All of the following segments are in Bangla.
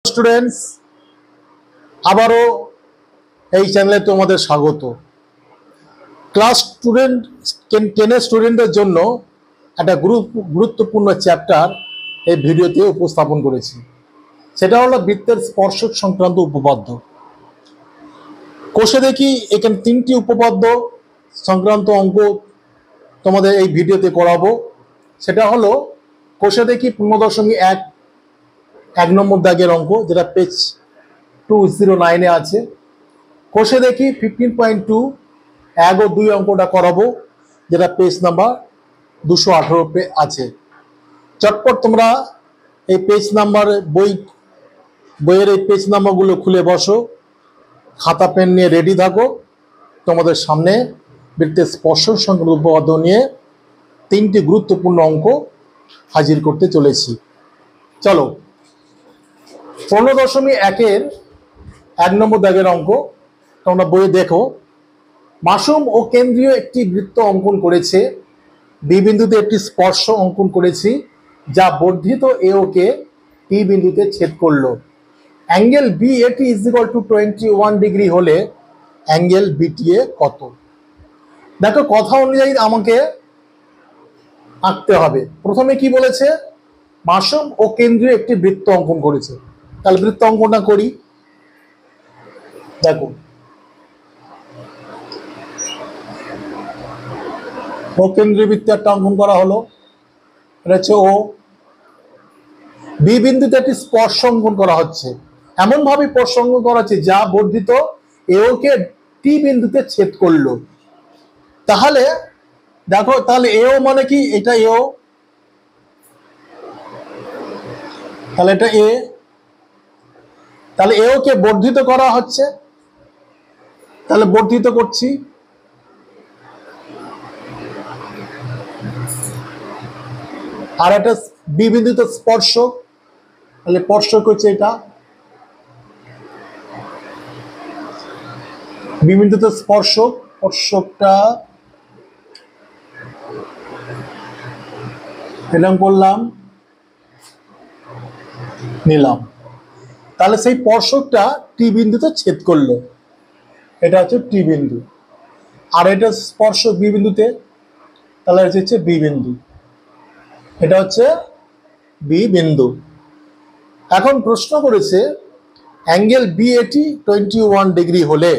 স্টুডেন্টস, আবারও এই চ্যানেলে তোমাদের স্বাগত। ক্লাস 10 স্টুডেন্টদের জন্য একটা গুরুত্বপূর্ণ চ্যাপ্টার এই ভিডিওতে উপস্থাপন করেছি। সেটা হলো বৃত্তের স্পর্শক সংক্রান্ত উপপাদ্য। কোষে দেখি এখানে 3টি উপপাদ্য সংক্রান্ত অঙ্ক তোমাদের এই ভিডিওতে করাবো। সেটা হলো কোষে দেখি 15.1 নম্বর দাগের অঙ্ক, যেটা পেজ 209 আছে। কোষে দেখি 15.2 1 ও 2 অঙ্কটা করাবো, যেটা পেজ নাম্বার 218 আছে। চটপট তোমরা এই পেজ নাম্বার বইয়ের এই পেজ নাম্বারগুলো খুলে বসো, খাতা পেন নিয়ে রেডি থাকো। তোমাদের সামনে বৃত্তের স্পর্শক সংক্রান্ত উপপাদ্য নিয়ে 3টি গুরুত্বপূর্ণ অঙ্ক হাজির করতে চলেছি। চলো, 15.1 নম্বর দাগের অঙ্ক তোমরা বইয়ে দেখো। মাসুম ও কেন্দ্রীয় একটি বৃত্ত অঙ্কন করেছে। বি বিন্দুতে একটি স্পর্শ অঙ্কন করেছি, যা বর্ধিত এও কে টি বিন্দুতে ছেদ করলো। অ্যাঙ্গেল বি এটি ইজ ইকুয়াল টু 21 ডিগ্রি হলে অ্যাঙ্গেল বিটিএ কত? দেখো, কথা অনুযায়ী আমাকে আঁকতে হবে। প্রথমে কি বলেছে? মাসুম ও কেন্দ্রীয় একটি বৃত্ত অঙ্কন করেছে। তাহলে বৃত্ত অঙ্কনটা করি। দেখো, ও কেন্দ্রীয় বৃত্ত একটা অঙ্কন করা হলো, এটা হচ্ছে ও। বি বিন্দুতে একটি স্পর্শ অঙ্কন করা হচ্ছে, এমন ভাবে স্পর্শ অঙ্কন করা হচ্ছে যা বর্ধিত এও কে টি বিন্দুতে ছেদ করলো। তাহলে দেখো, তাহলে এও মানে কি? এটা এও, তাহলে এটা এ। তাহলে এও কে বর্ধিত করা হচ্ছে, তাহলে বর্ধিত করছি। আর একটা বি বিন্দুতে স্পর্শক, তাহলে স্পর্শক হচ্ছে এটা। বি বিন্দুতে স্পর্শক, স্পর্শকটা এরকম করলাম, নিলাম। তাহলে সেই স্পর্শকটা টি বিন্দুতে ছেদ করলো, এটা হচ্ছে টি বিন্দু। আর এটা স্পর্শক বি বিন্দুতে, তাহলে হচ্ছে বি বিন্দু, এটা হচ্ছে বি বিন্দু। এখন প্রশ্ন করেছে অ্যাঙ্গেল বি এটি 21 ডিগ্রি হলে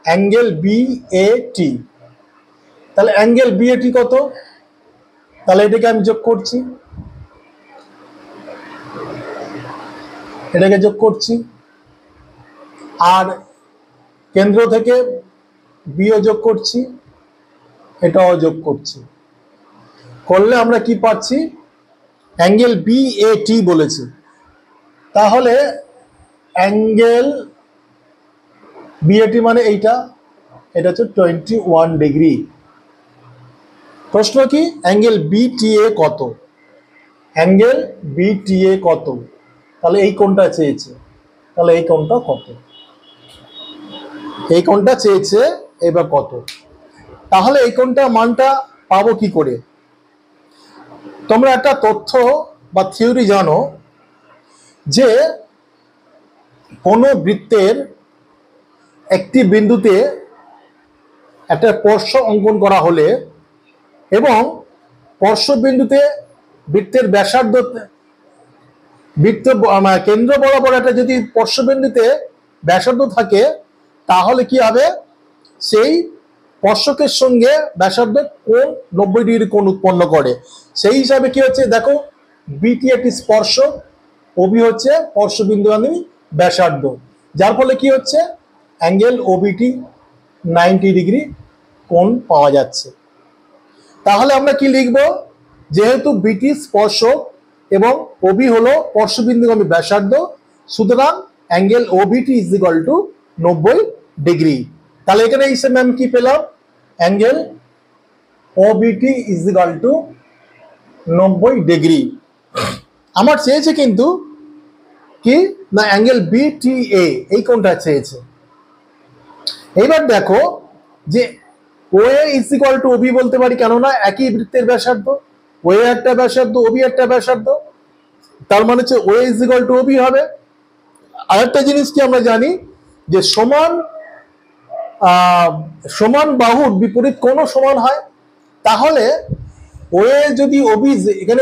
অ্যাঙ্গেল বি এ টি, তাহলে অ্যাঙ্গেল বি এটি কত? তাহলে এটাকে আমি যোগ করছি, এটাকে যোগ করছি। আর কেন্দ্র থেকে বিও যোগ করছি, এটাও যোগ করছি। করলে আমরা কি পাচ্ছি? অ্যাঙ্গেল বি এ টি বলেছে। তাহলে অ্যাঙ্গেল বি এ টি মানে এইটা, এটা হচ্ছে 21 ডিগ্রি। প্রশ্ন কি? অ্যাঙ্গেল বি টি এ কত? অ্যাঙ্গেল বি টি এ কত? তাহলে এই কোণটা চেয়েছে, তাহলে এই কোণটা কত? এই কোণটা চেয়েছে, এবার কত? তাহলে এই কোণটা মানটা পাবো কি করে? তোমরা একটা তথ্য বা থিওরি জানো যে কোনো বৃত্তের একটি বিন্দুতে একটা স্পর্শ অঙ্কন করা হলে এবং স্পর্শ বিন্দুতে বৃত্তের ব্যাসার্ধ, বৃত্ত কেন্দ্র বরাবর একটা যদি স্পর্শ বিন্দুতে ব্যাসার্ধ থাকে, তাহলে কি হবে? সেই স্পর্শকের সঙ্গে ব্যাসার্ধ কোণ 90 ডিগ্রি কোণ উৎপন্ন করে। সেই হিসাবে কি হচ্ছে? দেখো, বিটি একটি স্পর্শক, ওবি হচ্ছে স্পর্শবিন্দু মানে ব্যাসার্ধ, যার ফলে কি হচ্ছে? অ্যাঙ্গেল ওবিটি 90 ডিগ্রি কোণ পাওয়া যাচ্ছে। তাহলে আমরা কি লিখব? যেহেতু বিটি স্পর্শক এবং ওবি হলো স্পর্শবিন্দুগামী ব্যাসার্ধ, সুতরাং angle OBT is equal to 90 degree. তাহলে এখানে হিসেবে আমি কি পেলাম? Angle OBT is equal to 90 degree. আমার চেয়েছে কিন্তু কি না, অ্যাঙ্গেল বিটিএ, এই কোণটা চেয়েছে। এইবার দেখো যে OA is equal to OB বলতে পারি, কেননা একই বৃত্তের ব্যাসার্ধ। ওএ একটা ব্যাসার্ধ, ওবি একটা ব্যাসার্ধ, তার মানে হচ্ছে OA is equal to OB হবে। আরেকটা জিনিস কি আমরা জানি যে সমান বাহুর বিপরীত কোণ সমান হয়, তাহলে ওএ যদি ওবি, এখানে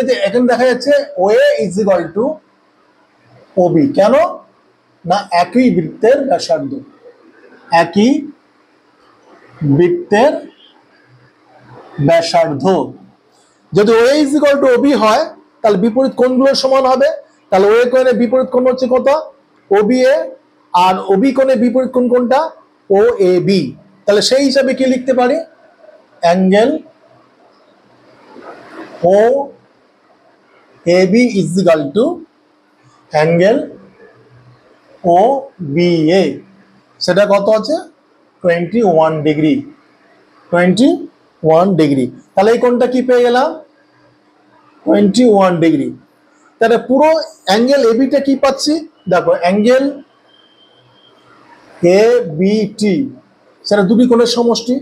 দেখা যাচ্ছে OA is equal to OB, কেন না একই বৃত্তের ব্যাসার্ধ, একই বৃত্তের ব্যাসার্ধ। যদি OA is equal to OB হয় তাহলে বিপরীত কোণগুলো সমান হবে, তাহলে ওএ কোণের বিপরীত কোণ হচ্ছে কত, ওবি এ, আর ওবি কোণের বিপরীত কোণ কোনটা, ও এ বি। তাহলে সেই হিসাবে কি লিখতে পারি, angle O A B is equal to angle O B A, সেটা কত আছে 21 ডিগ্রি, 21 ডিগ্রি। তাহলে এই কোণটা কি পেয়ে গেলাম 21 ডিগ্রি। তাহলে পুরো অ্যাঙ্গেল এবিটা কি পাচ্ছি, দেখো অ্যাঙ্গেল এ বি টি, সেটা দুটি কোণের সমষ্টি,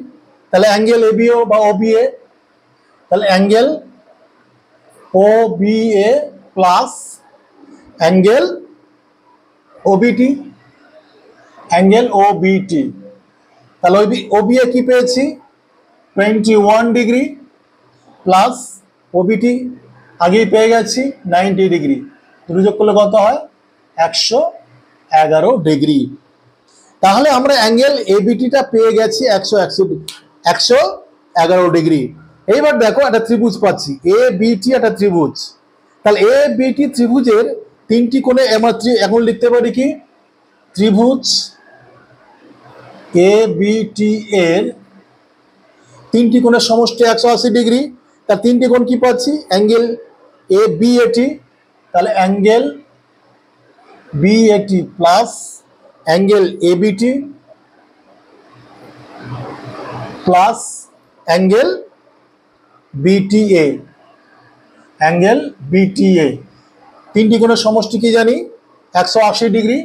তাহলে অ্যাঙ্গেল এবিও বা ওবিএ, তাহলে অ্যাঙ্গেল ও বি এ প্লাস অ্যাঙ্গেল ওবিটি, অ্যাঙ্গেল ও বিটি। তাহলে ওবিএ কি পেয়েছি 21 ডিগ্রি প্লাস ওবিটি আগেই পেয়ে গেছি 90 ডিগ্রি, দুটো যোগ করলে কত হয় 111 ডিগ্রি। তাহলে আমরা অ্যাঙ্গেল এবিটিটা পেয়ে গেছি 111 ডিগ্রি। এইবার দেখো একটা ত্রিভুজ পাচ্ছি এ বিটি, একটা ত্রিভুজ। তাহলে এ বিটি ত্রিভুজের তিনটি কোণে আমরা এখন লিখতে পারি কি, ত্রিভুজ এ বিটি এর তিনটি কোণের সমষ্টি 180 ডিগ্রি। তার তিনটি কোণ কি পাচ্ছি, অ্যাঙ্গেল এ বি এটি, তাহলে অ্যাঙ্গেল বি এটি প্লাস অ্যাঙ্গেল এ বিটি plus angle BTA, angle BTA. তিনটি কোণের সমষ্টি কি জানি 180 ডিগ্রি,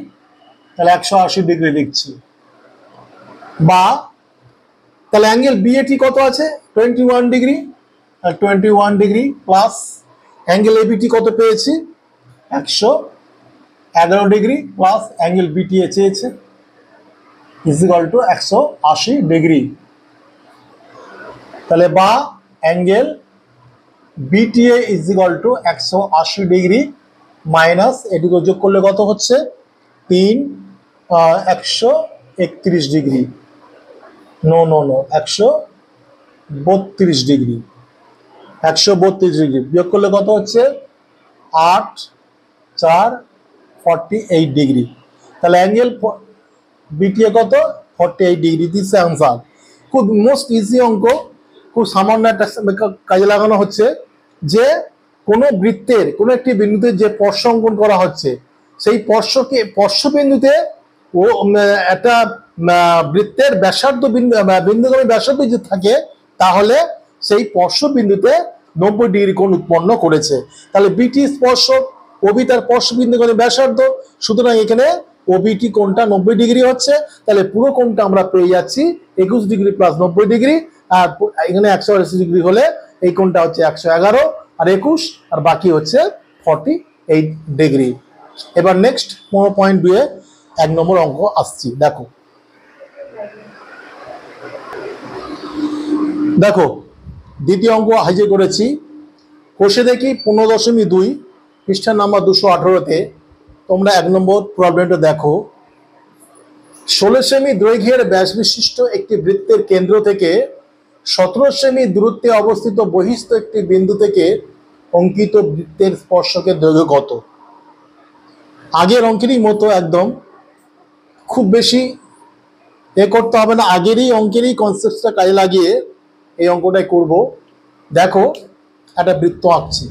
তাহলে 180 ডিগ্রি লিখছি। বা তাহলে অ্যাঙ্গেল বিএটি কত আছে 21 degree, 21 degree plus angle ABT কত পেয়েছি 111 ডিগ্রি প্লাস অ্যাঙ্গেল বিটিএ চেয়েছে ইজ ইকুয়াল টু 180 ডিগ্রি। তাহলে বা angle BTA is equal to 180 degree minus এটুকু যোগ করলে কত হচ্ছে 131 ডিগ্রি, নো 132 ডিগ্রি, 132 ডিগ্রি বিয়োগ করলে কত হচ্ছে 8 4 48 ডিগ্রি। তাহলে অ্যাঙ্গেল বিটিএ কত 48 ডিগ্রি, দিস আনসার। খুব মোস্ট ইজি অঙ্ক, খুব সামান্য একটা কাজে লাগানো হচ্ছে যে কোনো বৃত্তের কোনো একটি বিন্দুতে যে স্পর্শ অঙ্কন করা হচ্ছে সেই স্পর্শবিন্দুতে ও একটা বৃত্তের ব্যাসার্ধ বিন্দুগামী ব্যাসার্ধ যদি থাকে তাহলে সেই স্পর্শবিন্দুতে 90 ডিগ্রি কোণ উৎপন্ন করেছে। তাহলে বিটি স্পর্শক, ওবি তার স্পর্শবিন্দুগামী ব্যাসার্ধ, সুতরাং এখানে ওবিটি কোণটা 90 ডিগ্রি হচ্ছে। তাহলে পুরো কোণটা আমরা পেয়ে যাচ্ছি 21 ডিগ্রি প্লাস 90 ডিগ্রি, আর এখানে 180 ডিগ্রি হলে এই কোণটা হচ্ছে 111 আর 21, আর বাকি হচ্ছে 48 ডিগ্রি। এবার নেক্সট পয়েন্ট 2 1 নম্বর অঙ্ক আসছি। দেখো দ্বিতীয় অঙ্ক হাজির করেছি, কষে দেখি 15.2 পৃষ্ঠা নাম্বার 218-তে তোমরা 1 নম্বর প্রবলেমটা দেখো। 16 সেমি দৈর্ঘ্যের ব্যাস বিশিষ্ট একটি বৃত্তের কেন্দ্র থেকে 17 সেমি দূরত্বে অবস্থিত বহিস্থ একটি বিন্দু থেকে অঙ্কিত বৃত্তের স্পর্শকের দৈর্ঘ্য কত। আগের অঙ্কেরই মতো একদম, খুব বেশি করতে হবে না, আগেরই অঙ্কেরই কনসেপ্টটা কাজে লাগিয়ে এই অঙ্কটাই করব। দেখো একটা বৃত্ত আঁকছি,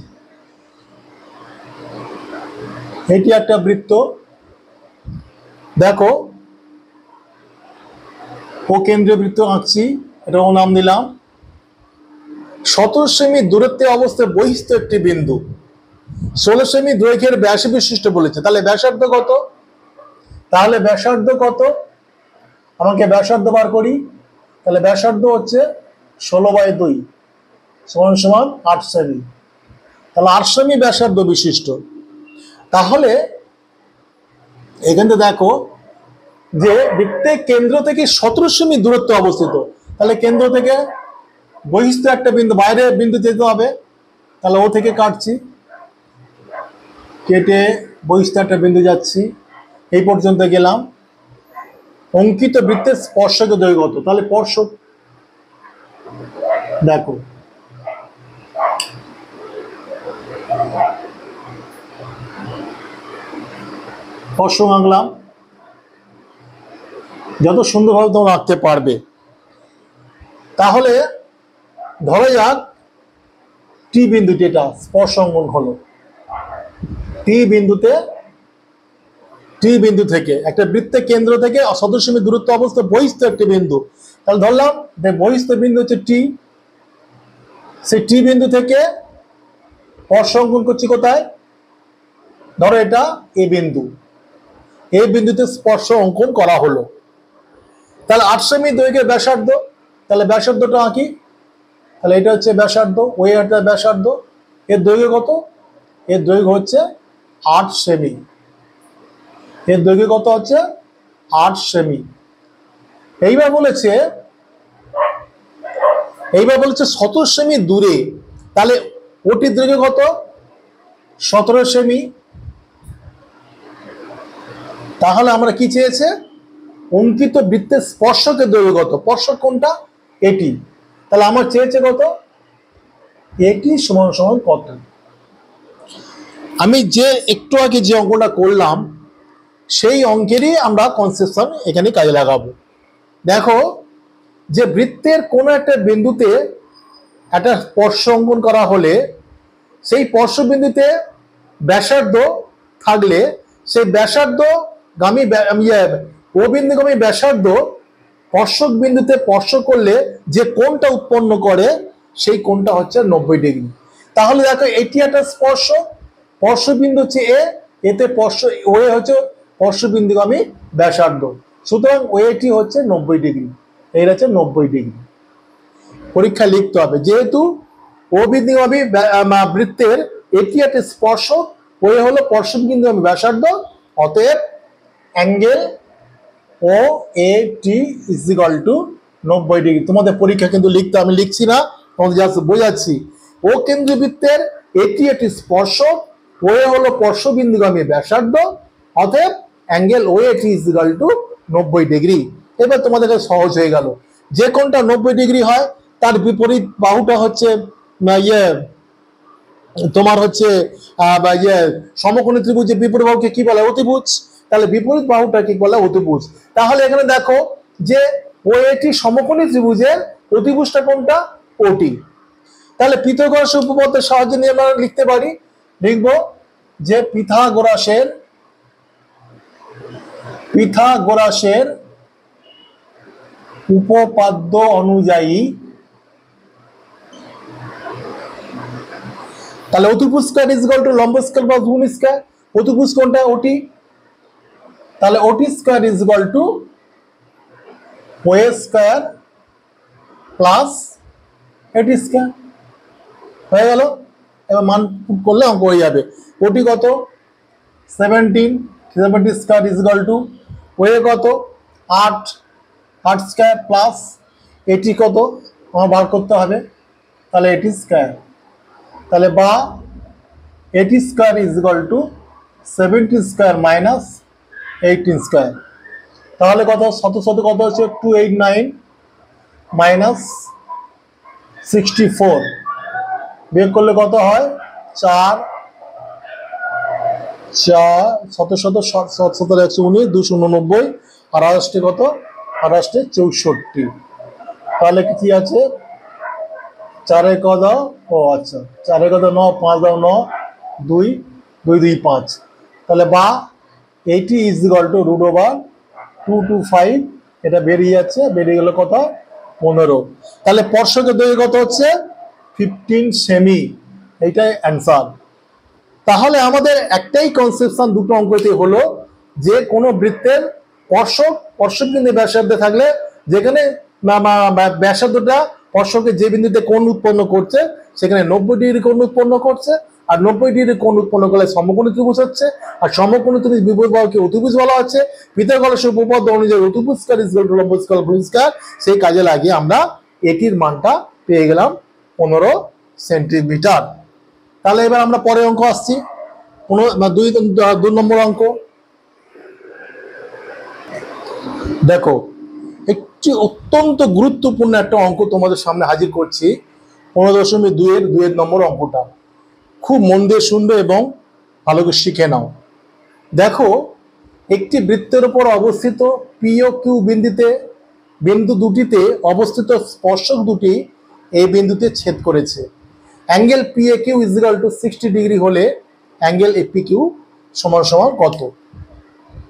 এটি একটা বৃত্ত, দেখো ও কেন্দ্রীয় বৃত্ত আঁকছি, এটাও নাম দিলাম। 17 সেমি দূরত্বে অবস্থায় বহিস্থ একটি বিন্দু, 16 সেমি দৈর্ঘ্যের ব্যাস বিশিষ্ট বলেছে, তাহলে ব্যাসার্ধ কত, আমাকে ব্যাসার্ধ বার করি। তাহলে ব্যাসার্ধ হচ্ছে 16/2 সমান 8 সেমি, তাহলে 8 সেমি ব্যাসার্ধ বিশিষ্ট। তাহলে এখানে দেখো যে বৃত্তের কেন্দ্র থেকে 17 সেমি দূরত্ব অবস্থিত, তাহলে কেন্দ্র থেকে বহিস্থ একটা বিন্দু, বাইরে বিন্দু যেতে হবে, তাহলে ও থেকে কাটছি, কেটে বহিস্থ একটা বিন্দু যাচ্ছি, এই পর্যন্ত গেলাম। অঙ্কিত বৃত্তের স্পর্শক দৈর্ঘ্য কত? তাহলে স্পর্শক দেখো স্পর্শক আঁকলাম, যত সুন্দরভাবে তোমরা আঁকতে পারবে। তাহলে ধরা যাক টি বিন্দুটি, এটা স্পর্শ অঙ্কন হলো। টি বিন্দু থেকে একটা বৃত্তের কেন্দ্র থেকে 17 সেমি দূরত্ব অবস্থা বহিস্থ একটি বিন্দু, তাহলে ধরলাম যে বহিস্থ বিন্দু হচ্ছে টি। সেই টি বিন্দু থেকে স্পর্শ অঙ্কন করছি কোথায়? ধরো এটা এ বিন্দু, এই বিন্দুতে স্পর্শ অঙ্কন করা হলো। তাহলে 8 সেমি দৈর্ঘ্যের ব্যাসার্ধ, তাহলে ব্যাসার্ধটা আঁকি। তাহলে এটা হচ্ছে ব্যাসার্ধ, ওই একটা ব্যাসার্ধ। এর দৈর্ঘ্য কত? এর দৈর্ঘ্য হচ্ছে 8 সেমি। এর দৈর্ঘ্য কত হচ্ছে? 8 সেমি। এইবার বলেছে 17 সেমি দূরে, তাহলে ওটির দৈর্ঘ্য কত? 17 সেমি। তাহলে আমরা কি চেয়েছে? অঙ্কিত বৃত্তের স্পর্শকের দৈর্ঘ্য কত? স্পর্শক কোনটা? এটি। তাহলে আমার চেয়েছে কত? এটি সমান সমান কত? আমি যে একটু আগে যে অঙ্কটা করলাম সেই অঙ্কেরই আমরা কনসেপশন এখানে কাজে লাগাবো। দেখো যে বৃত্তের কোনো একটা বিন্দুতে একটা স্পর্শ অঙ্কন করা হলে সেই স্পর্শ বিন্দুতে ব্যাসার্ধ থাকলে সেই ব্যাসার্ধগামী ও বিন্দুগামী ব্যাসার্ধ স্পর্শক বিন্দুতে স্পর্শ করলে যে কোণটা উৎপন্ন করে সেই কোণটা হচ্ছে 90 ডিগ্রি। তাহলে দেখো এটি একটা স্পর্শ বিন্দু হচ্ছে এতে ও হচ্ছে স্পর্শ বিন্দুগামী ব্যাসার্ধ, সুতরাং ওএটি হচ্ছে 90 ডিগ্রি, এই হচ্ছে 90 ডিগ্রি। পরীক্ষা লিখতে হবে যেহেতু ও বিন্দুগামী বৃত্তের এটি একটা স্পর্শক, ও হলো স্পর্শক বিন্দুগামী ব্যাসার্ধ, অতএব angle O A T is equal to 90 degree. তোমাদের পরীক্ষা কিন্তু লিখতে, আমি লিখছি না, তোমাদের জাস্ট বোঝাচ্ছি। ও কেন্দ্রীয় বৃত্তের এটি একটি স্পর্শক, ও হলো স্পর্শবিন্দুগামী ব্যাসার্ধ, অতএব angle O A T is equal to 90 degree. এবার তোমাদের কাছে সহজ হয়ে গেল, যে কোণটা 90 ডিগ্রি হয় তার বিপরীত বাহুটা হচ্ছে তোমার হচ্ছে সমকোণী ত্রিভুজের বিপরীত বাহুকে কি বলে? অতিভুজ। তাহলে বিপরীত বাহুটা কি বলে? অতিভুজ। তাহলে এখানে দেখো যে ও এটি সমকোণী ত্রিভুজের অতিভুজটা কোনটা? ওটি। তাহলে পিথাগোরাসের উপপাদ্যের সাহায্যে নিয়ে আমরা লিখতে পারি, লিখব যে পিথাগোরাসের উপপাদ্য অনুযায়ী, তাহলে অতিভুজ স্কয়ার ইজ ইকুয়াল টু লম্ব স্কয়ার প্লাস ভূমি স্কয়ার। অতিভুজ কোনটা? ওটি। তাহলে OT square is equal to O square plus AT square. হয়ে গেল। এবার মান পুট করলে অঙ্ক হয়ে যাবে। ওটি কত? 17, 70 square is equal two way কত? 8 স্কয়ার প্লাস এটি কত আমার বার করতে হবে, তাহলে এটি স্কয়ার। তাহলে বা এটি square is equal two 70 square minus 18 square. তাহলে কত? শত কত হচ্ছে? 289 মাইনাস 64 বিয়োগ করলে কত হয়? 4 শত 119 289 আর 28 কত? 28 64। তাহলে কি আছে? 4 কত? ও আচ্ছা, 4 কত? 9, 5 দাও 9, 2 2 2 5। তাহলে বা 80 ইজ ইকুয়াল টু √225, এটা বেরিয়ে যাচ্ছে, বেরিয়ে গেল কত? 15। তাহলে স্পর্শকের দৈর্ঘ্য কত হচ্ছে? 15 সেমি, এইটাই অ্যান্সার। তাহলে আমাদের একটাই কনসেপশন দুটো অঙ্কতে হলো যে কোনো বৃত্তের স্পর্শক বিন্দু ব্যাসার্ধে থাকলে যেখানে ব্যাসার্ধটা স্পর্শকে যে বিন্দুতে কোণ উৎপন্ন করছে সেখানে 90 ডিগ্রি কোণ উৎপন্ন করছে, আর 90 ডিগ্রি কোণ উৎপন্ন করলে সমকোণী ত্রিভুজ হচ্ছে, আর সমকোণী ত্রিভুজ বিপরীত বাহুকে অতিভুজ বলা হচ্ছে। পিথাগোরাসের উপপাদ্য অনুযায়ী অতিভুজ স্কয়ার ইজ ইকুয়াল টু লম্ব স্কয়ার ভুজ স্কয়ার, সেই কাজে লাগিয়ে আমরা এটির মানটা পেয়ে গেলাম 15 সেন্টিমিটার। তাহলে এবার আমরা পরের অঙ্ক আসছি, 2 নম্বর অঙ্ক। দেখো একটি অত্যন্ত গুরুত্বপূর্ণ একটা অঙ্ক তোমাদের সামনে হাজির করছি, 15.2 নম্বর অঙ্কটা। খুব মন দিয়ে শুনবে এবং ভালো করে শিখে নাও। দেখো একটি বৃত্তের উপর অবস্থিত পি ও কিউ বিন্দু দুটিতে অবস্থিত স্পর্শক দুটি এই বিন্দুতে ছেদ করেছে। Angle P A Q is equal to 60 degree হলে অ্যাঙ্গেল এ পি কিউ সমান সমান কত?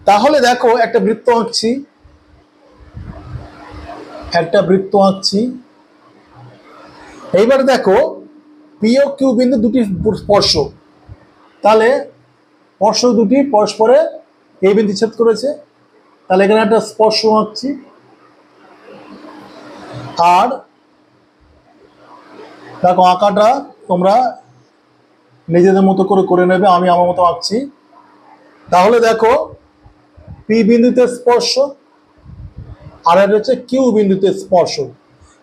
তাহলে দেখো একটা বৃত্ত আঁকছি, এইবার দেখো পি ও কিউ বিন্দু দুটি স্পর্শক, তাহলে স্পর্শক দুটি পরস্পরে এই বিন্দু ছেদ করেছে, তাহলে এখানে একটা স্পর্শ আঁকছি, আর দেখো আঁকাটা তোমরা নিজেদের মতো করে নেবে, আমি আমার মতো আঁকছি। তাহলে দেখো পি বিন্দুতে স্পর্শ আর এটা হচ্ছে কিউ বিন্দুতে স্পর্শ,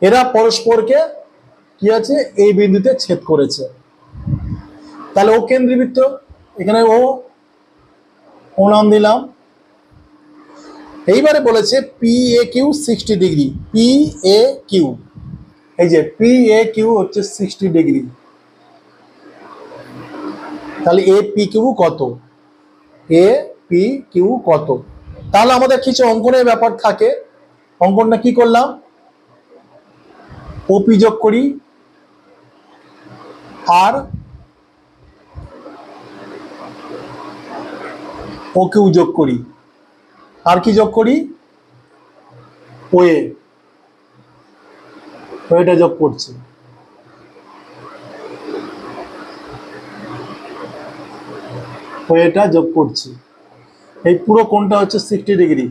এরা পরস্পরকে কি আছে এই বিন্দুতে ছেদ করেছে। তাহলে ও কেন্দ্রীবৃত্ত, এখানে ও নাম দিলাম। এইবারে বলেছে P A Q 60 degree, P A Q, এই যে পি এ কিউ হচ্ছে 60 ডিগ্রি, তাহলে এ পি কিউ কত? এ পি কিউ কত? তাহলে আমাদের কিছু অঙ্কনের ব্যাপার থাকে, অঙ্কনটা কি করলাম, ওপি যোগ করি আর ও কিউ যোগ করি, আর কি যোগ করি, ওয়েটা যোগ করছি। ওয়েটা যোগ করছি, এই পুরো কোণটা হচ্ছে 60 ডিগ্রি,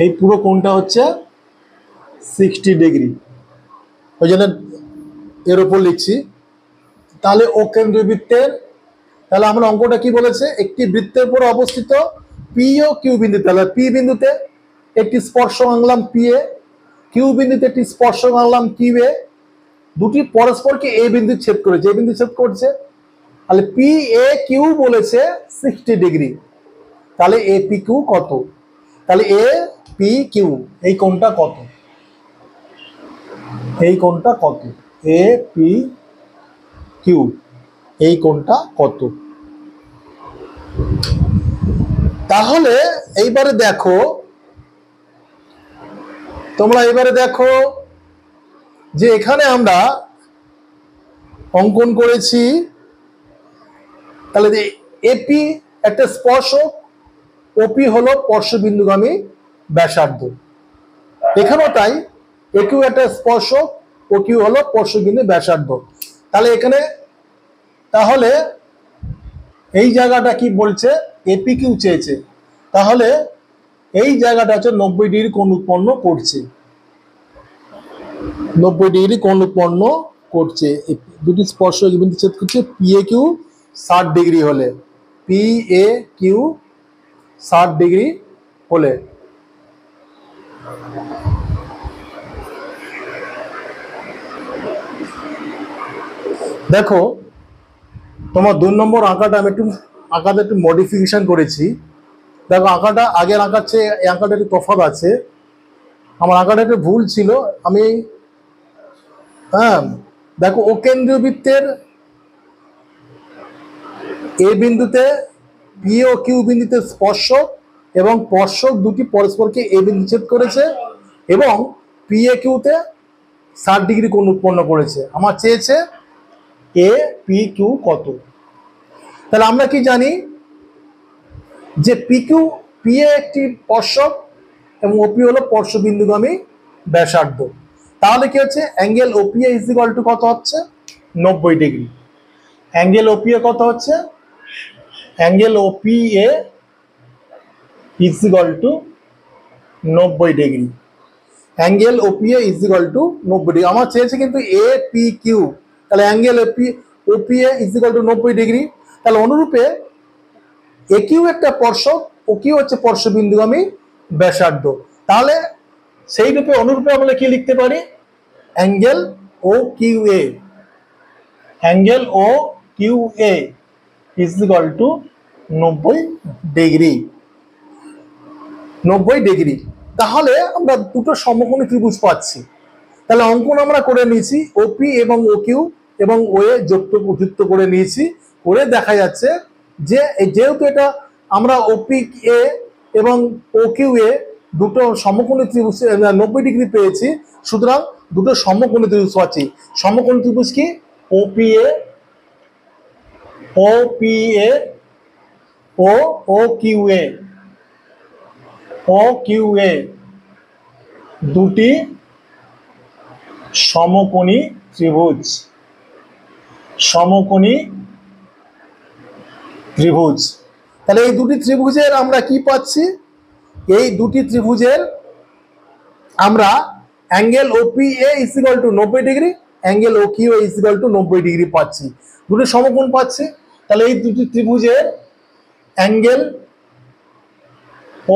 এই পুরো কোণটা হচ্ছে 60 ডিগ্রি, ওই জন্য এর উপর লিখছি। তাহলে ও কেন্দ্রবৃত্তের, তাহলে আমরা অঙ্কটা কি বলেছে, একটি বৃত্তের উপর অবস্থিত পি ও কিউ বিন্দু, তাহলে পি বিন্দুতে একটি স্পর্শ আনলাম পি এ, কিউ বিন্দুতে একটি স্পর্শ আনলাম কিউ এ, দুটি পরস্পরকে এ বিন্দু ছেদ করেছে, এ বিন্দু ছেদ করছে, তাহলে পি এ কিউ বলেছে 60 ডিগ্রি, তাহলে এ পি কিউ কত? তাহলে এ পি কিউ এই কোণটা কত? এই কোণটা কত? এ পি কিউ এই কোণটা কত? তাহলে এইবারে দেখো, তোমরা এবারে দেখো যে এখানে আমরা অঙ্কন করেছি, তাহলে এপি একটা স্পর্শক, ওপি হলো স্পর্শবিন্দুগামী ব্যাসার্ধ, এখানেও তাই, একিউ একটা স্পর্শক, ও কিউ হলো স্পর্শবিন্দু ব্যাসার্ধ। তাহলে এখানে, তাহলে এই জায়গাটা কি বলছে, এপি কিউ চেয়েছে, তাহলে এই জায়গাটা হচ্ছে 90 ডিগ্রি কোণ উৎপন্ন করছে, 90 ডিগ্রি কোণ উৎপন্ন করছে, দুটি স্পর্শক বিন্দু ছেদ করছে। পি এ কিউ 60 ডিগ্রি হলে, পি এ কিউ 60 ডিগ্রি হলে, দেখো তোমার 2 নম্বর আঁকাটা আমি আঁকাটা একটু মডিফিকেশন করেছি। দেখো আঁকাটা আগের আঁকার চেয়ে এই আঁকাটা একটু তফাৎ আছে, আমার আঁকাটা একটু ভুল ছিল, আমি দেখো ও কেন্দ্রীয় বৃত্তের এ বিন্দুতে পি ও কিউ বিন্দুতে স্পর্শক এবং স্পর্শক দুটি পরস্পরকে এ বিন্দু ছেদ করেছে এবং পি এ কিউতে 60 ডিগ্রি কোণ উৎপন্ন করেছে। আমার চেয়েছে এ পি কিউ কত? তাহলে আমরা কি জানি যে পি এ একটি স্পর্শক এবং ওপি হলো স্পর্শবিন্দুগামী ব্যাসার্ধ, তাহলে কি হচ্ছে angle OP is equal to কত হচ্ছে 90 ডিগ্রি। অ্যাঙ্গেল ওপি কত হচ্ছে, angle OP is equal to 90 degree. Angle OPA is equal to 90 degree. আমার চেয়েছে কিন্তু এ পি কিউ, তাহলে angle OPA is equal to 90 degree. তাহলে অনুরূপে এ কিউ একটা স্পর্শক, ও কিউ হচ্ছে স্পর্শবিন্দুগামী ব্যাসার্ধ। তাহলে সেই রূপে অনুরূপে আমরা কি লিখতে পারি, angle O Q A, angle O Q A is equal to 90 degree, 90 degree. তাহলে আমরা দুটো সমকোণী ত্রিভুজ পাচ্ছি। তাহলে অঙ্কন আমরা করে নিয়েছি, ওপি এবং ও কিউ এবং ও এ যুক্ত করে নিয়েছি। করে দেখা যাচ্ছে যে যেহেতু এটা আমরা ওপি এ এবং ও কিউ এ দুটো সমকোণী ত্রিভুজ 90 ডিগ্রি পেয়েছি, সুতরাং দুটো সমকোণী ত্রিভুজ পাচ্ছি। সমকোণী ত্রিভুজ কি, ওপি এ ও ও কিউ এ, ও কিউ এ দুটি সমকোণী ত্রিভুজ, সমকোণী ত্রিভুজ। তাহলে এই দুটি ত্রিভুজের আমরা কি পাচ্ছি, এই দুটি ত্রিভুজের আমরা angle OPA is equal to 90 degree, angle O Q is equal to 90 degree পাচ্ছি, দুটো সমকোণ পাচ্ছি। তাহলে এই দুটি ত্রিভুজের angle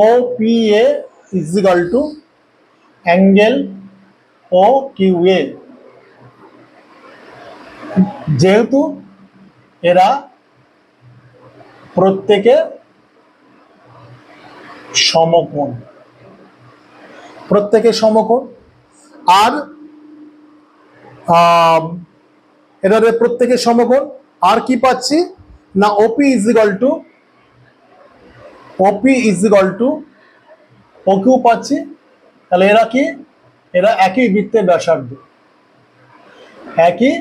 OPA is equal to angle O Q A, যেহেতু এরা প্রত্যেকে সমকোণ, প্রত্যেকে সমকোণ, আর এরা প্রত্যেকে সমকোণ। আর কি পাচ্ছি না, OP is equal to O Q পাচ্ছি। তাহলে এরা কি, এরা একই বৃত্তের ব্যাসার্ধ, একই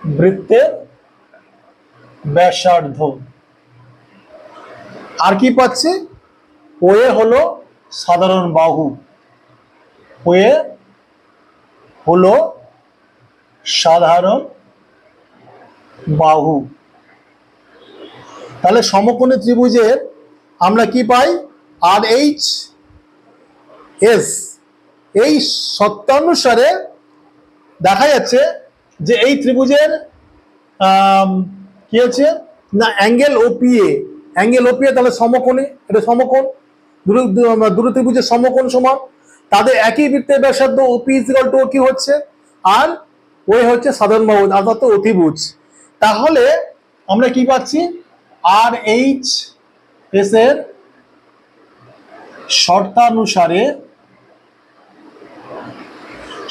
বৃত্তের ব্যাসার্ধ। আর কি পাচ্ছি, ও এ হলো সাধারণ বাহু, ও এ হলো সাধারণ বাহু। তাহলে সমকোণী ত্রিভুজের আমরা কি পাই, আর এইচ এস, এই সত্যানুসারে দেখা যাচ্ছে যে এই ত্রিভুজের কি হচ্ছে না, অ্যাঙ্গেল ওপিএ, অ্যাঙ্গেল ওপিএ তাহলে সমকোণী, এটা সমকোণ, দুটো ত্রিভুজের সমকোণ সমান, তাদের একই বৃত্তের ব্যাসার্ধ OP is equal to O Q হচ্ছে, আর ওই হচ্ছে সাধারণ বাহু অর্থাৎ অতিভুজ। তাহলে আমরা কি পাচ্ছি, আর এইচ এস এর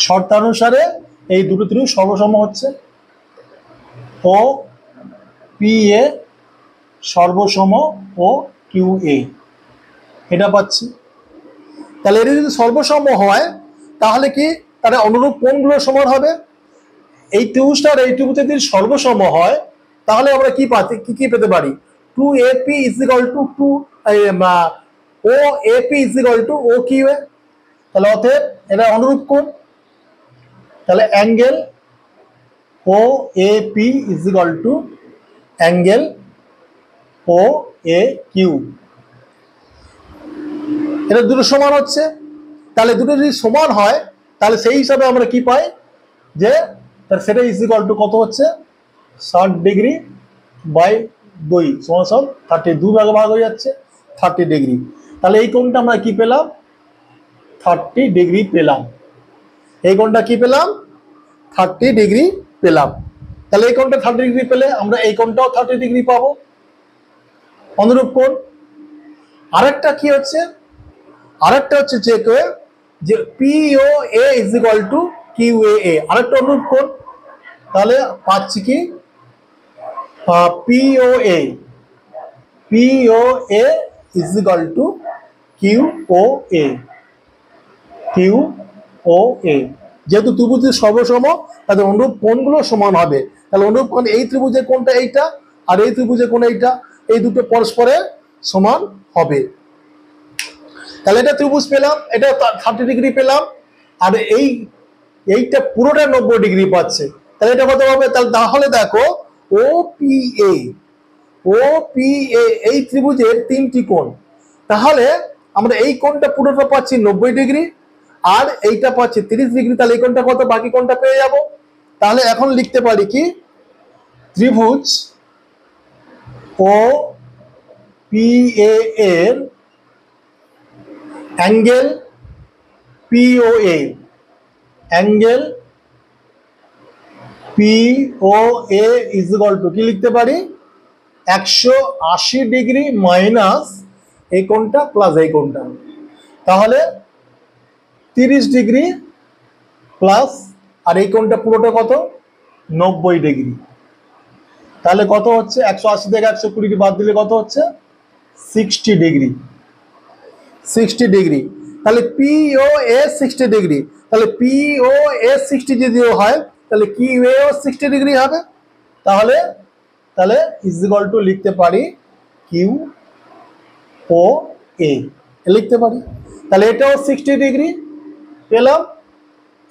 শর্তানুসারে এই দুটো ত্রিভুজ সর্বসম হচ্ছে, ও পি এ সর্বসম ও কিউ এ, এটা পাচ্ছি। তাহলে এটা যদি সর্বসম হয় তাহলে কি, তাহলে অনুরূপ কোণগুলো সমান হবে। এই ত্রিভুজটা আর এই ত্রিভুজের যদি সর্বসম হয় তাহলে আমরা কি কি পেতে পারি, 2AP is equal to 2 O AP is equal to O Q A. তাহলে অতএব এটা অনুরূপ কোণ। তাহলে angle O AP is equal to angle O A Q, এটা দুটো সমান হচ্ছে। তাহলে দুটো যদি সমান হয় তাহলে সেই হিসাবে আমরা কি পাই, যে সেটা ইজ ইকুয়াল টু কত হচ্ছে, 60 ডিগ্রি বাই 2 সমান 30, 2 ভাগে ভাগ হয়ে যাচ্ছে 30 ডিগ্রি। তাহলে এই কোণটা আমরা কি পেলাম, 30 ডিগ্রি পেলাম। এই কোণটা কি পেলাম, 30 ডিগ্রি পেলাম। তাহলে এই কোণটা 30 ডিগ্রি পেলে আমরা এই কোণটাও 30 ডিগ্রি পাবো, অনুরূপ কোণ। আরেকটা কি হচ্ছে, আরেকটা হচ্ছে যে পিও এ ইজ ইকুয়াল টু কিউ এ, আরেকটা অনুরূপ কোণ। তাহলে পাচ্ছি কি, পিও এ ইজ ইকুয়াল টু কিউ ও এ, যেহেতু ত্রিভুজের সর্বসম তাদের অনুরূপ কোণগুলো সমান হবে। তাহলে অনুরূপ কোণ, এই ত্রিভুজের কোণটা এইটা আর এই ত্রিভুজের কোণ এইটা, এই দুটো পরস্পরের সমান হবে। তাহলে এটা ত্রিভুজ পেলাম, এটা 30 ডিগ্রি পেলাম, আর এইটা পুরোটা 90 ডিগ্রি পাচ্ছে। তাহলে এটা কত হবে, তাহলে দেখো ওপিএ এই ত্রিভুজের 3টি কোণ। তাহলে আমরা এই কোণটা পুরোটা পাচ্ছি 90 ডিগ্রি, আর এইটা পাচ্ছি 30 ডিগ্রি, তাহলে এই কোণটা কত, বাকি কোণটা পেয়ে যাব। তাহলে এখন লিখতে পারি কি, ত্রিভুজ ও পি এর angle POA, angle POA is equal to কি লিখতে পারি, 180 ডিগ্রি মাইনাস এই কোণটা প্লাস এই কোণটা, তাহলে 30 ডিগ্রি প্লাস আর এই কোণটা পুরোটা কত, 90 ডিগ্রি। তাহলে কত হচ্ছে, 180 থেকে 120 বাদ দিলে কত হচ্ছে, 60 ডিগ্রি, 60 ডিগ্রি। তাহলে পিওএ 60 ডিগ্রি, তাহলে পিওএ 60 যদি হয় তাহলে কিউএও 60 ডিগ্রি হবে। তাহলে তাহলে ইজ ইকুয়াল টু লিখতে পারি কিউ ও এ লিখতে পারি। তাহলে এটাও 60 ডিগ্রি পেলাম,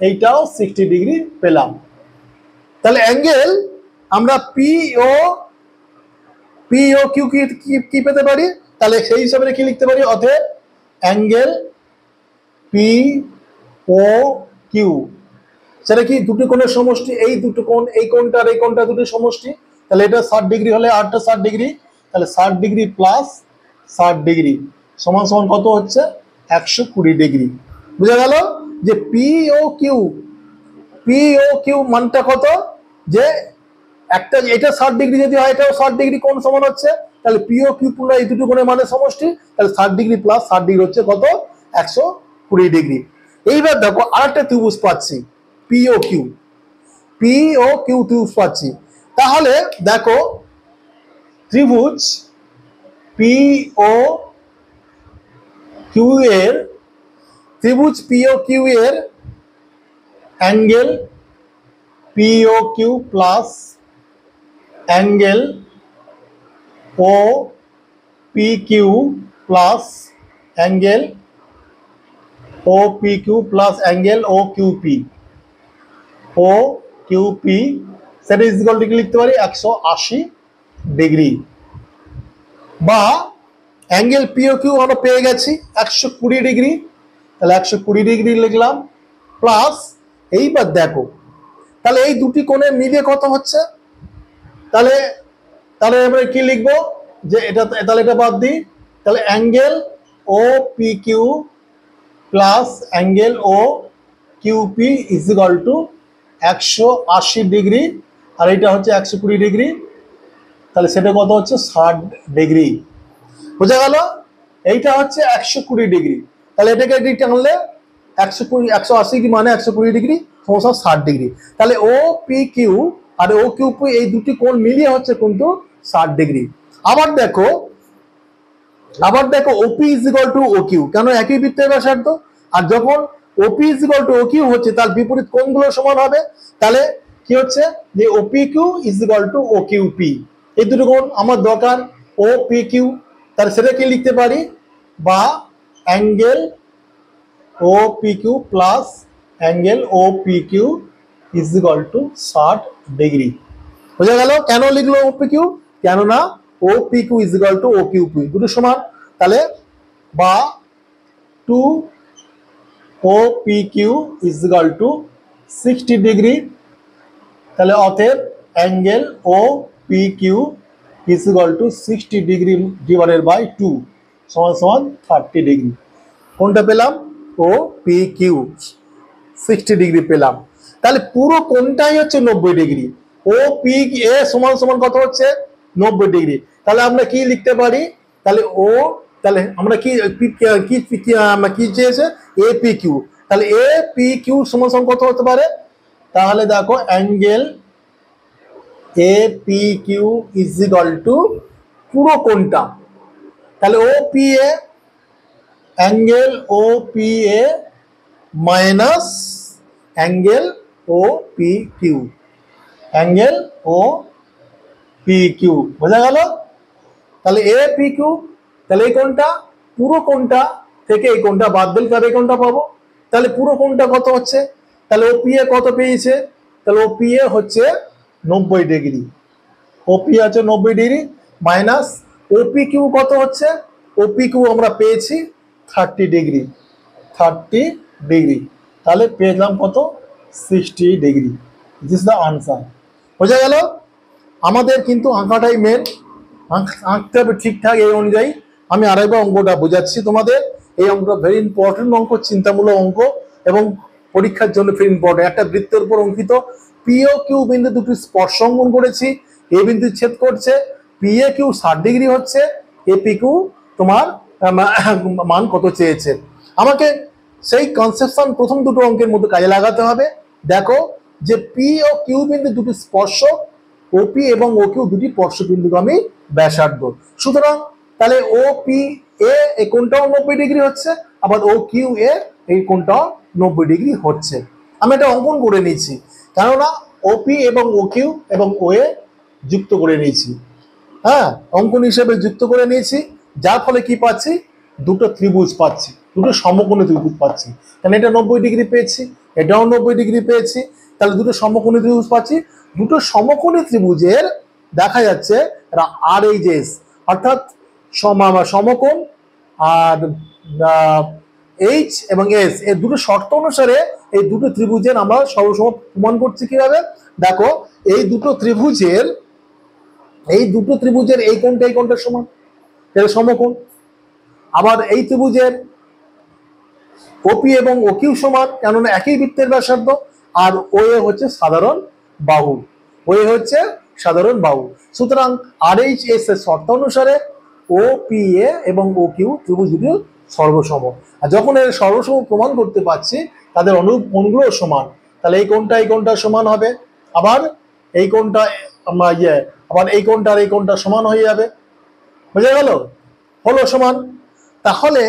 এইটাও 60 ডিগ্রি পেলাম। তাহলে অ্যাঙ্গেল আমরা পিও কিউ কি পেতে পারি, তাহলে সেই হিসাবে কি লিখতে পারি, অতএব অ্যাঙ্গেল পি ও কিউ, সেটা কি দুটো কোণের সমষ্টি, এই দুটো কোণ, এই কোণটা আর এই কোণটা দুটো সমষ্টি। তাহলে এটা 60 ডিগ্রি হলে আরটা 60 ডিগ্রি, তাহলে 60 ডিগ্রি প্লাস 60 ডিগ্রি সমান সমান কত হচ্ছে, 120 ডিগ্রি। বুঝা গেল যে পি ও কিউ মানটা কত, যে একটা এটা 60 ডিগ্রি যদি হয় এটাও 60 ডিগ্রি কোণ সমান হচ্ছে, তাহলে পি ও কিউ পুরো এই দুটো কোণের মানে সমষ্টি, তাহলে 60 ডিগ্রি প্লাস 60 ডিগ্রি হচ্ছে কত, 120 ডিগ্রি। এইবার দেখো আরেকটা ত্রিভুজ পাচ্ছি, পিও কিউ ত্রিভুজ পাচ্ছি। তাহলে দেখো ত্রিভুজ পিও কিউ এর angle PO Q plus angle O P Q plus angle O P Q plus angle O QP সেটা ইজ ইকুয়াল টু কি লিখতে পারি, 180 ডিগ্রি। বা অ্যাঙ্গেল পিও কিউ আমরা পেয়ে গেছি 120 ডিগ্রি, তাহলে 120 ডিগ্রি লিখলাম প্লাস, এইবার দেখো তাহলে এই দুটি কোণে মিলিয়ে কত হচ্ছে, তাহলে তাহলে আমরা কি লিখবো, যে এটা তাহলে এটা বাদ দিই, তাহলে angle O P Q plus angle O QP is equal to 180 degree, আর এটা হচ্ছে 120 ডিগ্রি, তাহলে সেটা কত হচ্ছে 60 ডিগ্রি। বোঝা গেল, এইটা হচ্ছে 120 ডিগ্রি, তাহলে এটাকে এদিকে টানলে 180 মানে 120 ডিগ্রি সমস্যা 60 ডিগ্রি, তাহলে ও পি কিউ আর ও কিউপি এই দুটি কোণ মিলিয়ে হচ্ছে কিন্তু 60 ডিগ্রি। আবার দেখো OP is equal to O Q, কেন একই বৃত্তের ব্যাসার্ধ, আর যখন OP is equal to O Q হচ্ছে তার বিপরীত কোণগুলো সমান হবে, তাহলে কি হচ্ছে যে OP Q is equal to O Q P, এই দুটো কোণ আমার দরকার ও পি কিউ, তাহলে সেটা কি লিখতে পারি, বা angle O P Q plus angle O P Q is equal to 60 degree. বোঝা গেল কেন লিখলো ও পি কিউ, কেননা O P Q is equal to O Q P দুটো সমান, তাহলে বা 2 O P Q is equal to 60 degree, তাহলে অতএব angle O P Q is equal to 60 degree divided by 2 সমান সমান 30 ডিগ্রি। কোনটা পেলাম, ও পি কিউ 60 ডিগ্রি পেলাম। তাহলে পুরো কোণটাই হচ্ছে 90 ডিগ্রি, ও পি এ সমান সমান কত হচ্ছে 90 ডিগ্রি। তাহলে আমরা কি লিখতে পারি, তাহলে আমরা কি চেয়েছে, এ পি কিউ, তাহলে এ পি কিউ সমান সমান কত হতে পারে, তাহলে দেখো angle A P Q is equal to পুরো কোণটা, তাহলে O P A angle O P A minus angle O P Q, angle O P Q. বোঝা গেল, তাহলে এ পি কিউ, তাহলে এই কোণটা পুরো কোণটা থেকে এই কোণটা বাদ দিলে তবে এই কোণটা পাবো, তাহলে পুরো কোণটা কত হচ্ছে, তাহলে ও পি এ কত পেয়েছে, তাহলে ও পি এ হচ্ছে 90 ডিগ্রি, ও পি আছে 90 degree minus O P Q কত হচ্ছে, ও পি কিউ আমরা পেয়েছি 30 ডিগ্রি, 30 ডিগ্রি। তাহলে পেলাম কত? 60 degree. This is the answer. বোঝা গেল? আমাদের কিন্তু আঁকাটাই মেন, আঁকতে হবে ঠিকঠাক। এই অনুযায়ী আমি আরেকবার অঙ্কটা বোঝাচ্ছি তোমাদের। এই অঙ্কটা ভেরি ইম্পর্টেন্ট অঙ্ক, চিন্তামূলক অঙ্ক এবং পরীক্ষার জন্য ভেরি ইম্পর্টেন্ট। একটা বৃত্তের উপর অঙ্কিত পি ও কিউ বিন্দু দুটি স্পর্শ অঙ্কন করেছি। এ বিন্দু ছেদ করছে, পি এ কিউ 60 ডিগ্রি হচ্ছে, এ পি কিউ তোমার মান কত চেয়েছে। আমাকে সেই কনসেপশন প্রথম দুটো অঙ্কের মধ্যে কাজে লাগাতে হবে। দেখো যে পি ও কিউ বিন্দু দুটি স্পর্শক, ওপি এবং ও কিউ দুটি স্পর্শবিন্দুগামী ব্যাসার্ধ। সুতরাং তাহলে ও পি এ এই কোণটাও 90 ডিগ্রি হচ্ছে, আবার ও কিউ এ এই কোণটাও 90 ডিগ্রি হচ্ছে। আমি এটা অঙ্কন করে নিয়েছি, কেননা ওপি এবং ও কিউ এবং ও এ যুক্ত করে নিয়েছি। হ্যাঁ, অঙ্কন হিসেবে যুক্ত করে নিয়েছি, যার ফলে কি পাচ্ছি? দুটো ত্রিভুজ পাচ্ছি, দুটো সমকোণী ত্রিভুজ পাচ্ছি। কারণ এটা 90 ডিগ্রি পেয়েছি, এটাও 90 ডিগ্রি পেয়েছি, তাহলে দুটো সমকোণী ত্রিভুজ পাচ্ছি। দুটো সমকোণী ত্রিভুজের দেখা যাচ্ছে আর এই যে অর্থাৎ সমকোণ আর এইচ এবং এস, এই দুটো শর্ত অনুসারে এই দুটো ত্রিভুজের আমরা সর্বসম প্রমাণ করছি কিভাবে? দেখো এই দুটো ত্রিভুজের এই কোণটা সমান, এটা সমকোণ। আবার এই ত্রিভুজের ওপি এবং ও কিউ সমান, কেননা একই বৃত্তের ব্যাসার্ধ। আর ও এ হচ্ছে সাধারণ বাহু, ও এ হচ্ছে সাধারণ বাহু। সুতরাং আর এইচ এস এর শর্ত অনুসারে ও পি এ এবং ও কিউ ত্রিভুজ দুটি সর্বসম। আর যখন এর সর্বসম প্রমাণ করতে পারছি, তাদের অনুরূপ কোণগুলো সমান, তাহলে এই কোণটা সমান হবে। আবার এই কোণটা আবার এই কোণটা আর এই কোণটা সমান হয়ে যাবে। বোঝা গেল? হলো সমান। তাহলে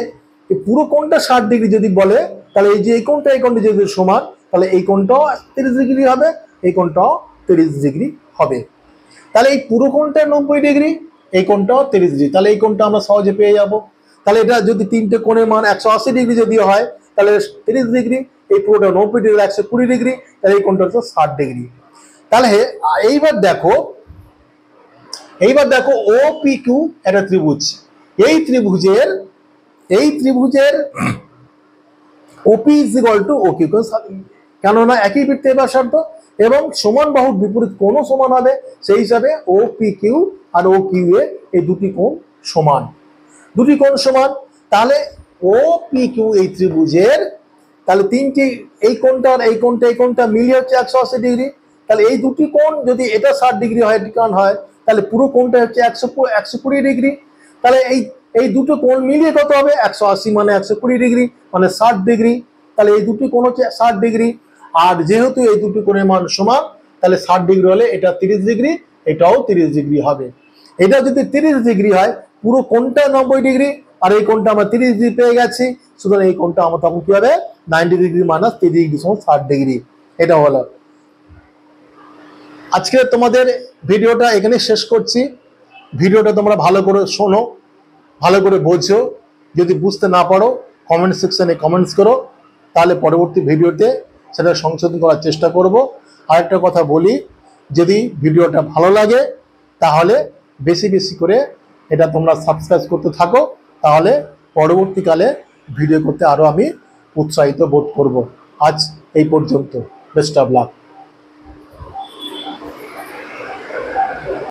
এই পুরো কোণটা 60 ডিগ্রি যদি বলে, তাহলে এই যে এই কোণটা যদি সমান, তাহলে এই কোণটাও 30 ডিগ্রি হবে, এই কোণটাও 30 ডিগ্রি হবে। তাহলে এই পুরো কোণটা 90 ডিগ্রি, এই কোণটাও 30 ডিগ্রি, তাহলে এই কোণটা আমরা সহজে পেয়ে যাব। তাহলে এটা যদি তিনটে কোণের মান 180 ডিগ্রি যদি হয়, তাহলে 30 ডিগ্রি, এই পুরোটা 90 ডিগ্রি, 120 ডিগ্রি, তাহলে এই কোণটা হচ্ছে 60 ডিগ্রি। তাহলে এইবার দেখো ও পি কিউ একটা ত্রিভুজ। এই ত্রিভুজের OP is equal to O Q, কেননা একই বৃত্তের ব্যাসার্ধ এবং সমান বাহুর বিপরীত কোণও সমান হবে। সেই হিসাবে ও পি কিউ আর ও কিউ এ এই দুটি কোণ সমান, তাহলে ও পি কিউ এই ত্রিভুজের, তাহলে তিনটি এই কোণটা মিলিয়ে হচ্ছে 180 ডিগ্রি। তাহলে এই দুটি কোণ যদি এটা 60 ডিগ্রি হয়, তাহলে পুরো কোণটা হচ্ছে 120 ডিগ্রি। তাহলে এই দুটো কোণ মিলিয়ে কত হবে? 180 মানে 120 ডিগ্রি মানে 60 ডিগ্রি। তাহলে এই দুটি কোণ হচ্ছে 60 ডিগ্রি। আর যেহেতু এই দুটি কোণের মান সমান, তাহলে 60 ডিগ্রি হলে এটা 30 ডিগ্রি, এটাও 30 ডিগ্রি হবে। এটা যদি 30 ডিগ্রি হয়, পুরো কোণটা 90 ডিগ্রি, আর এই কোণটা আমরা 30 ডিগ্রি পেয়ে গেছি। সুতরাং এই কোণটা আমার তখন কি হবে? 90 ডিগ্রি মাইনাস 30 ডিগ্রি সমান 60 ডিগ্রি। এটা হলো। আজকে তোমাদের ভিডিওটা এখানে শেষ করছি। ভিডিওটা তোমরা ভালো করে শোনো, ভালো করে বোঝো। যদি বুঝতে না পারো কমেন্ট সেকশনে কমেন্টস করো, তাহলে পরবর্তী ভিডিওতে সেটা সংশোধন করার চেষ্টা করব। আরেকটা কথা বলি, যদি ভিডিওটা ভালো লাগে তাহলে বেশি করে এটা তোমরা সাবস্ক্রাইব করতে থাকো, তাহলে পরবর্তীকালে ভিডিও করতে আরও আমি উৎসাহিত বোধ করব। আজ এই পর্যন্ত। Best of luck.